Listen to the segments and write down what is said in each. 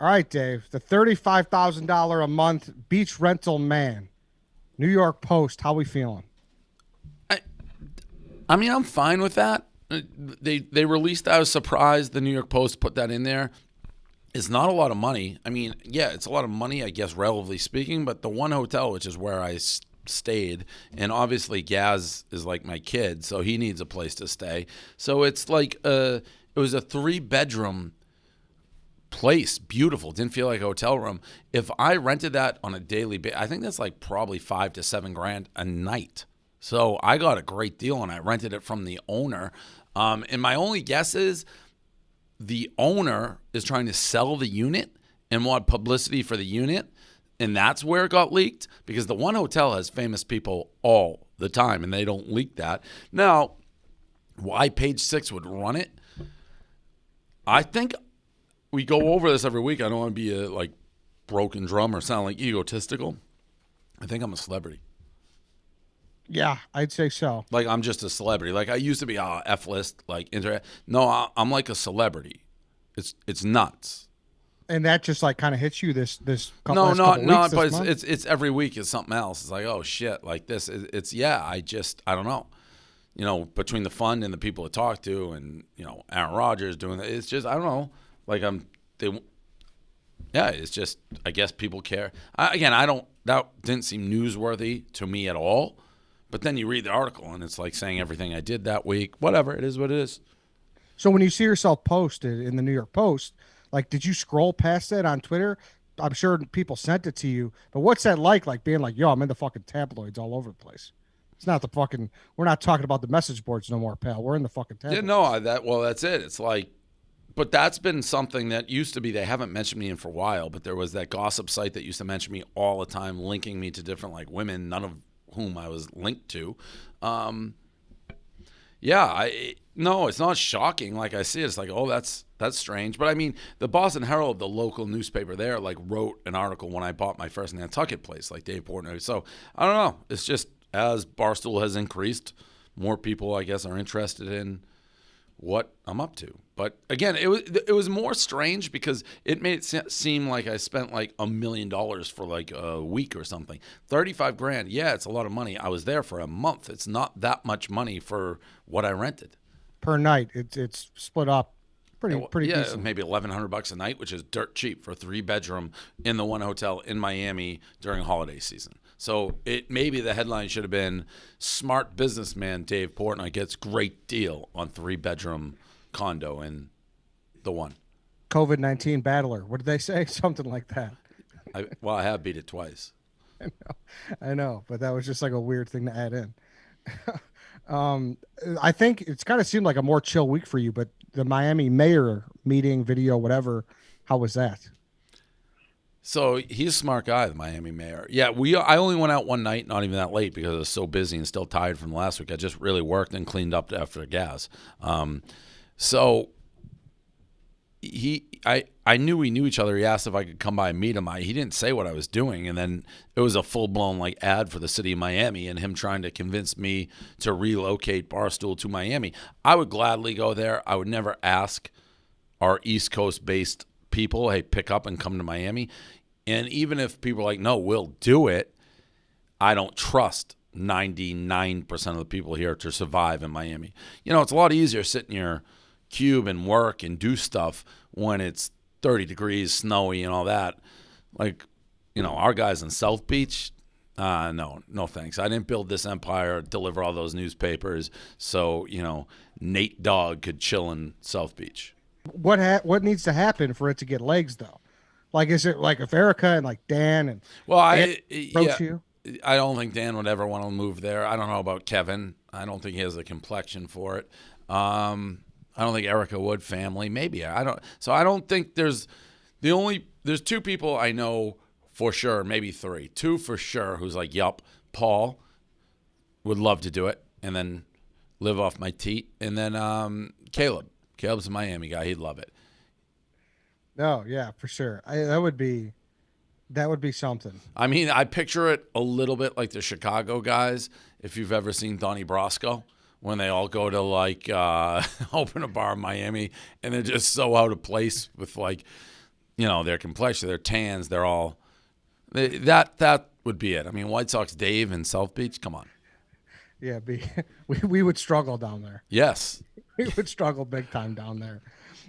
All right, Dave. The $35,000 a month beach rental man. New York Post. How we feeling? I, I mean, I'm fine with that. They released that. I was surprised the New York Post put that in there. It's not a lot of money. I mean, yeah, it's a lot of money, I guess, relatively speaking. But the one hotel, which is where I stayed, and obviously Gaz is like my kid, so he needs a place to stay. So it's like it was a 3 bedroom place, beautiful. Didn't feel like a hotel room. If I rented that on a daily basis, I think that's like probably 5 to 7 grand a night. So I got a great deal, and I rented it from the owner. And my only guess is the owner is trying to sell the unit and want publicity for the unit, and that's where it got leaked, because the one hotel has famous people all the time, and they don't leak that. Now, why Page Six would run it, I think we go over this every week. I don't want to be a like broken drum or sound like egotistical. I think I'm a celebrity. Yeah, I'd say so. Like I'm just a celebrity. Like I used to be F list, like internet. No, I'm like a celebrity. It's nuts. And that just like kind of hits you this No, last couple weeks not this but month. it's every week is something else. It's like, oh shit, like this. It's yeah. I don't know. Between the fund and the people to talk to, and Aaron Rodgers doing that. It's just I don't know. Like they yeah. It's just I guess people care. Again, I don't. That didn't seem newsworthy to me at all. But then you read the article and it's like saying everything I did that week. Whatever, it is what it is. So when you see yourself posted in the New York Post, like, did you scroll past that on Twitter? I'm sure people sent it to you, but what's that like? Like being like, yo, I'm in the fucking tabloids all over the place. It's not the fucking. We're not talking about the message boards no more, pal. We're in the fucking Yeah, no, tabloids. that's it. It's like, but that's been something that used to be. They haven't mentioned me in for a while, but there was that gossip site that used to mention me all the time, linking me to different like women, none of whom I was linked to. Um, yeah, I no, it's not shocking. Like I see it, it's like, oh, that's strange. But I mean, the Boston Herald, the local newspaper there, like wrote an article when I bought my first Nantucket place, like Dave Portnoy. So I don't know. It's just as Barstool has increased, more people, I guess, are interested in what I'm up to. But again, it was more strange because it made it seem like I spent like $1 million for like a week or something. 35 grand, yeah, it's a lot of money. I was there for a month. It's not that much money for what I rented. Per night. It's split up pretty Yeah, decent. maybe $1,100 a night, which is dirt cheap for a 3 bedroom in the one hotel in Miami during holiday season. So it maybe the headline should have been "Smart Businessman Dave Portnoy gets great deal on 3 bedroom condo in the one." COVID-19 battler. What did they say? Something like that. I have beat it twice. I know, but that was just like a weird thing to add in. Um, I think it's kind of seemed like a more chill week for you, but the Miami mayor meeting video, whatever, how was that? So he's a smart guy, the Miami mayor. Yeah, I only went out one night, not even that late, because I was so busy and still tired from last week. I just really worked and cleaned up after gas. So I knew we knew each other. He asked if I could come by and meet him. He didn't say what I was doing, and then it was a full blown like ad for the city of Miami and him trying to convince me to relocate Barstool to Miami. I would gladly go there. I would never ask our East Coast based people, hey, pick up and come to Miami. And even if people are like, no, we'll do it, I don't trust 99% of the people here to survive in Miami. It's a lot easier sitting in your cube and work and do stuff when it's 30 degrees, snowy, and all that. Like, our guys in South Beach, no thanks. I didn't build this empire, deliver all those newspapers, so, Nate Dogg could chill in South Beach. What needs to happen for it to get legs though? Like, is it like if Erica and like Dan and Well, Ed yeah, approach you? I don't think Dan would ever want to move there. I don't know about Kevin. I don't think he has the complexion for it. I don't think Erica would. Family, maybe. I don't. So I don't think there's two people I know for sure, maybe three. Two for sure who's like, yup, Paul would love to do it and then live off my teat. And then Caleb. Caleb's a Miami guy. He'd love it. No, yeah, for sure. That would be something. I mean, I picture it a little bit like the Chicago guys, if you've ever seen Donnie Brasco, when they all go to like open a bar in Miami and they're just so out of place with like their complexion, their tans, they're all that would be it. I mean, White Sox Dave in South Beach, come on. Yeah, we would struggle down there. Yes. We would struggle big time down there.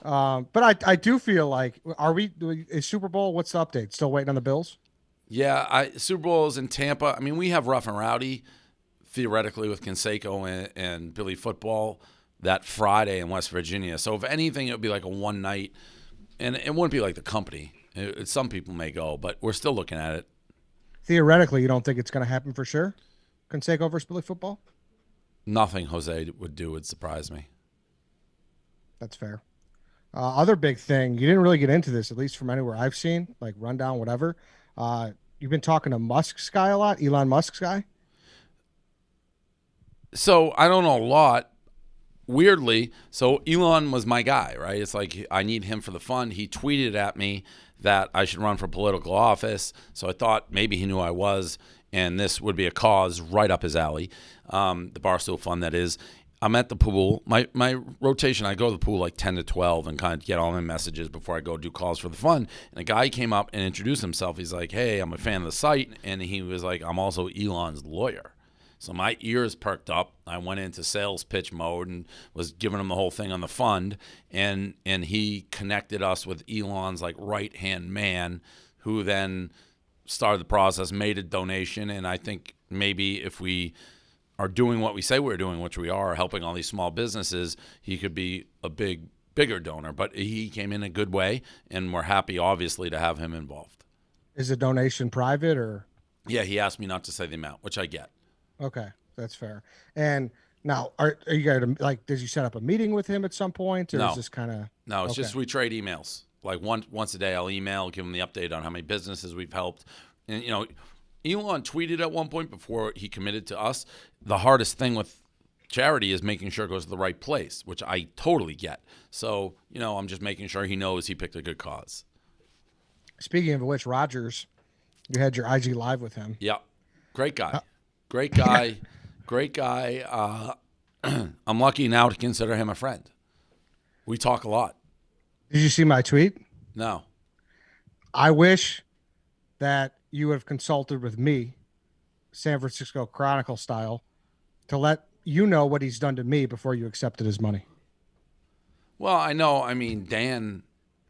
But I do feel like is Super Bowl? What's the update? Still waiting on the Bills? Yeah, Super Bowl is in Tampa. I mean, we have Rough and Rowdy theoretically with Canseco and Billy Football that Friday in West Virginia. So if anything, it would be like a one night, and it wouldn't be like the company. Some people may go, but we're still looking at it. Theoretically, you don't think it's going to happen for sure? Canseco versus Billy Football? Nothing Jose would do would surprise me. That's fair. Other big thing, you didn't really get into this, at least from anywhere I've seen, like rundown, whatever. You've been talking to Musk's guy a lot, Elon Musk's guy. So I don't know a lot. Weirdly, so Elon was my guy, right? It's like I need him for the fund. He tweeted at me that I should run for political office. So I thought maybe he knew I was, and this would be a cause right up his alley. The Barstool Fund, that is. I'm at the pool. My rotation, I go to the pool like 10 to 12 and kind of get all my messages before I go do calls for the fund. And a guy came up and introduced himself. He's like, hey, I'm a fan of the site. And he was like, I'm also Elon's lawyer. So my ears perked up. I went into sales pitch mode and was giving him the whole thing on the fund. And he connected us with Elon's like right-hand man, who then started the process, made a donation. And I think maybe if we are doing what we say we're doing, which we are, helping all these small businesses, he could be a bigger donor. But he came in a good way, and we're happy, obviously, to have him involved. Is the donation private or? Yeah, he asked me not to say the amount, which I get. Okay, that's fair. And now, are you going to, like, did you set up a meeting with him at some point, or No. is this kind of? No, it's Okay. just we trade emails. Like once a day, I'll email, give him the update on how many businesses we've helped. And, Elon tweeted at one point before he committed to us, the hardest thing with charity is making sure it goes to the right place, which I totally get. So, I'm just making sure he knows he picked a good cause. Speaking of which, Rogers, you had your IG live with him. Yeah. Great guy. Great guy. Great guy. I'm lucky now to consider him a friend. We talk a lot. Did you see my tweet? No. I wish that you would have consulted with me, San Francisco Chronicle style, to let you know what he's done to me before you accepted his money. Well, I know. I mean, Dan,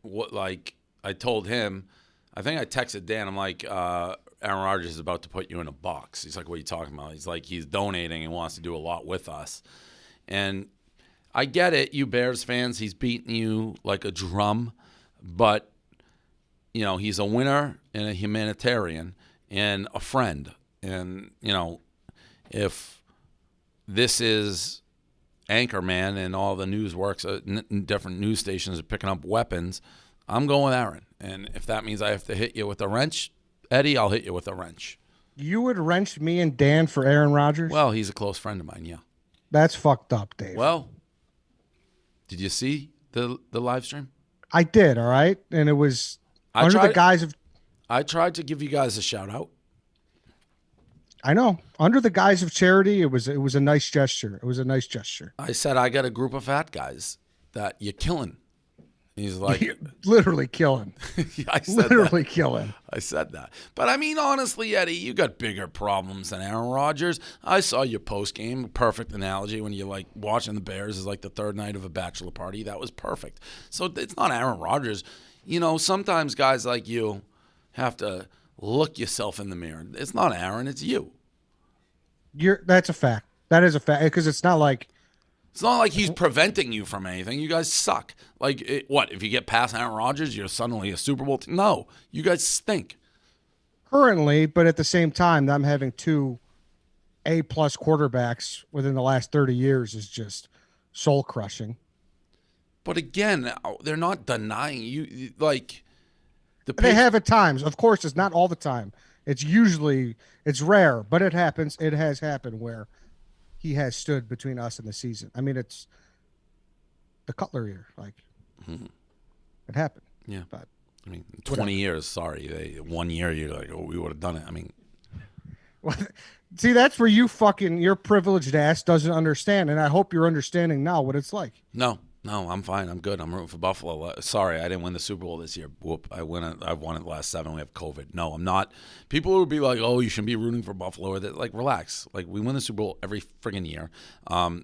I told him, I think I texted Dan, I'm like, Aaron Rodgers is about to put you in a box. He's like, what are you talking about? He's like, he's donating and wants to do a lot with us. And I get it, you Bears fans, he's beating you like a drum, but, he's a winner and a humanitarian and a friend. And, if this is Anchorman and all the news works, different news stations are picking up weapons, I'm going with Aaron. And if that means I have to hit you with a wrench, Eddie, I'll hit you with a wrench. You would wrench me and Dan for Aaron Rodgers? Well, he's a close friend of mine, yeah. That's fucked up, Dave. Well, did you see the live stream? I did, all right? And it was the guise of... I tried to give you guys a shout out. I know. Under the guise of charity, it was a nice gesture. It was a nice gesture. I said, I got a group of fat guys that you're killing. He's like, literally killing. I said literally that. killing. I said that. But I mean, honestly, Eddie, you got bigger problems than Aaron Rodgers. I saw your post game. Perfect analogy when you're like watching the Bears is like the third night of a bachelor party. That was perfect. So it's not Aaron Rodgers. Sometimes guys like you have to look yourself in the mirror. It's not Aaron. It's you. That's a fact. That is a fact because it's not like he's preventing you from anything. You guys suck. What? If you get past Aaron Rodgers, you're suddenly a Super Bowl team? No, you guys stink. Currently, but at the same time, them having two A-plus quarterbacks within the last 30 years is just soul-crushing. But again, they're not denying you. They have at times. Of course, it's not all the time. It's rare, but it happens. It has happened where he has stood between us and the season. I mean, it's the Cutler year. It happened. Yeah. But 20 years, sorry. 1 year, you're like, oh, we would have done it. I mean. Well, see, that's where your privileged ass doesn't understand. And I hope you're understanding now what it's like. No, No, I'm fine. I'm good. I'm rooting for Buffalo. Sorry, I didn't win the Super Bowl this year. Whoop. I've won it the last 7. We have COVID. No, I'm not. People would be like, oh, you shouldn't be rooting for Buffalo. Or that. Like, relax. Like, we win the Super Bowl every friggin' year.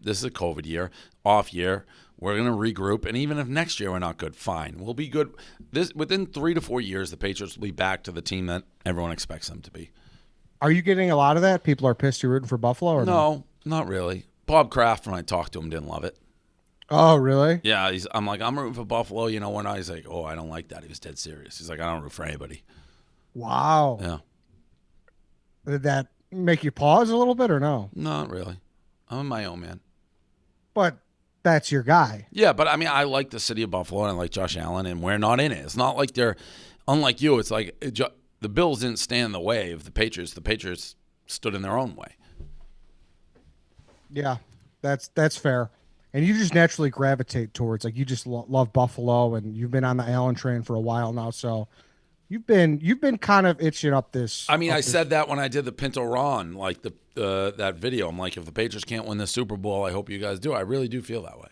This is a COVID year, off year. We're going to regroup. And even if next year we're not good, fine. We'll be good. Within 3 to 4 years, the Patriots will be back to the team that everyone expects them to be. Are you getting a lot of that? People are pissed you're rooting for Buffalo or no? No, not really. Bob Kraft, when I talked to him, didn't love it. Oh, really? Yeah, I'm like, I'm rooting for Buffalo. You know, when I was like, oh, I don't like that. He was dead serious. He's like, I don't root for anybody. Wow. Yeah. Did that make you pause a little bit or no? Not really. I'm my own man. But that's your guy. Yeah, but I mean, I like the city of Buffalo and I like Josh Allen, and we're not in it. It's not like they're, unlike you, it's like the Bills didn't stand in the way of the Patriots. The Patriots stood in their own way. Yeah, that's fair. And you just naturally gravitate towards like you just love Buffalo, and you've been on the Allen train for a while now. So you've been kind of itching up this. I mean, up I this. said that when I did the Pinto Ron, like that video. I'm like, if the Patriots can't win the Super Bowl, I hope you guys do. I really do feel that way.